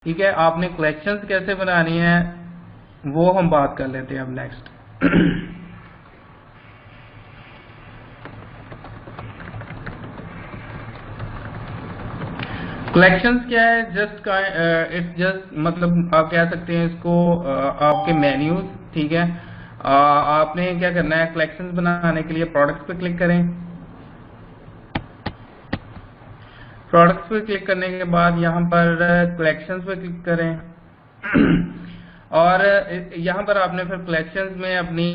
ठीक है, आपने कलेक्शंस कैसे बनानी है वो हम बात कर लेते हैं अब नेक्स्ट। कलेक्शंस क्या है, जस्ट इट्स जस्ट मतलब आप कह सकते हैं इसको आपके मेन्यूज। ठीक है, आपने क्या करना है, कलेक्शंस बनाने के लिए प्रोडक्ट्स पे क्लिक करें। प्रोडक्ट्स पे क्लिक करने के बाद यहाँ पर कलेक्शंस पे क्लिक करें और यहाँ पर आपने फिर कलेक्शंस में अपनी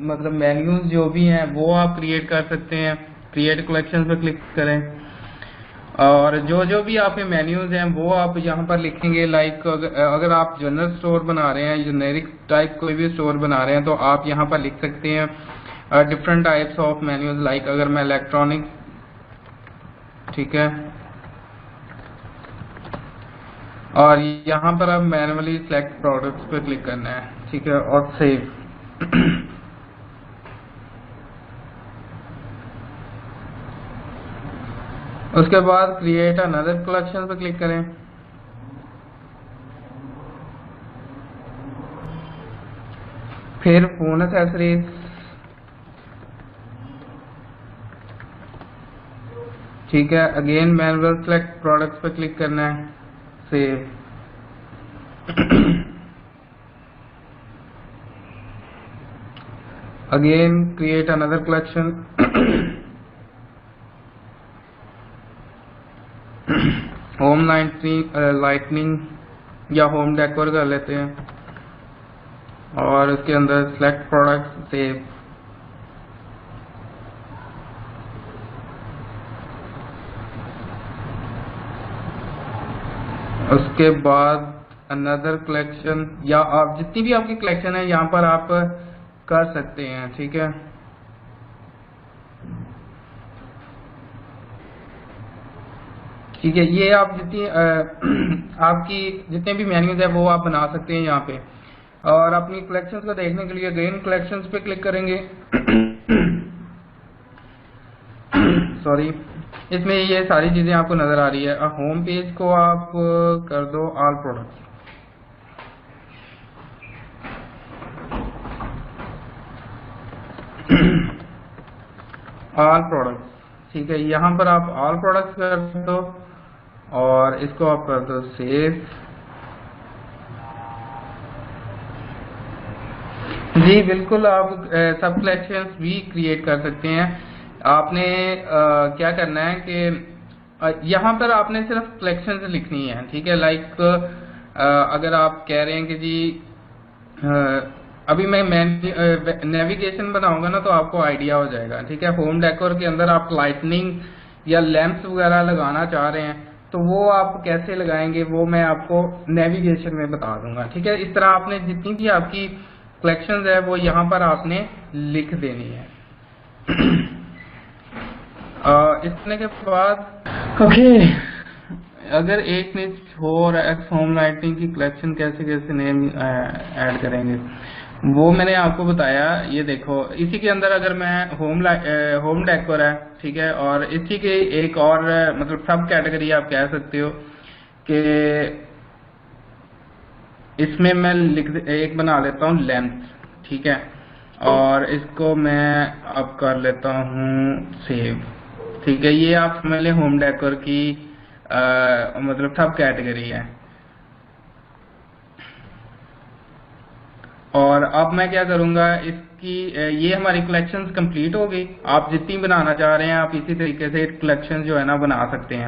मतलब मेन्यूज जो भी हैं वो आप क्रिएट कर सकते हैं। क्रिएट कलेक्शंस पे क्लिक करें और जो जो भी आपके मेन्यूज हैं वो आप यहाँ पर लिखेंगे। लाइक अगर आप जनरल स्टोर बना रहे हैं, जेनेरिक टाइप कोई भी स्टोर बना रहे हैं, तो आप यहाँ पर लिख सकते हैं different types of menus. Like अगर मैं इलेक्ट्रॉनिक, ठीक है, और यहाँ पर आप मैनुअली सिलेक्ट प्रोडक्ट्स पे क्लिक करना है, ठीक है, और सेव। उसके बाद क्रिएट अनदर कलेक्शन पे क्लिक करें। फिर फोन एक्सेसरीज, ठीक है, अगेन मैनुअल सिलेक्ट प्रोडक्ट्स पे क्लिक करना है, save. Again create another collection, home lightning या होम डेकोर कर लेते हैं और उसके अंदर सिलेक्ट प्रोडक्ट, सेव। उसके बाद अनदर कलेक्शन, या आप जितनी भी आपकी कलेक्शन है यहाँ पर आप कर सकते हैं, ठीक है। ठीक है, ये आप जितनी आपकी जितने भी मेन्यूज है वो आप बना सकते हैं यहाँ पे। और अपनी कलेक्शंस को देखने के लिए अगेन कलेक्शंस पे क्लिक करेंगे। सॉरी, इसमें ये सारी चीजें आपको नजर आ रही है। होम पेज को आप कर दो ऑल प्रोडक्ट्स, ऑल प्रोडक्ट्स, ठीक है। यहाँ पर आप ऑल प्रोडक्ट्स कर दो और इसको आप कर दो सेव। जी बिल्कुल, आप सब कलेक्शंस भी क्रिएट कर सकते हैं। आपने क्या करना है कि यहाँ पर आपने सिर्फ कलेक्शंस लिखनी है, ठीक है। लाइक अगर आप कह रहे हैं कि जी अभी मैं नेविगेशन बनाऊंगा ना तो आपको आइडिया हो जाएगा, ठीक है। होम डेकोर के अंदर आप लाइटनिंग या लैंप्स वगैरह लगाना चाह रहे हैं तो वो आप कैसे लगाएंगे वो मैं आपको नेविगेशन में बता दूंगा, ठीक है। इस तरह आपने जितनी भी आपकी कलेक्शंस है वो यहाँ पर आपने लिख देनी है। इसने के बाद ओके, अगर एक मिनट हो होम लाइटिंग की कलेक्शन कैसे कैसे नेम ऐड करेंगे वो मैंने आपको बताया। ये देखो, इसी के अंदर अगर मैं होम डेकोर है, ठीक है, और इसी के एक और मतलब सब कैटेगरी आप कह सकते हो कि इसमें मैं एक बना लेता हूँ लेंथ, ठीक है, और इसको मैं अब कर लेता हूँ सेव, ठीक है। ये आप समझ लें होम डेकोर की मतलब सब कैटेगरी है। और अब मैं क्या करूंगा, इसकी ये हमारी कलेक्शंस कंप्लीट हो गई। आप जितनी बनाना चाह रहे हैं आप इसी तरीके से कलेक्शन जो है ना बना सकते हैं।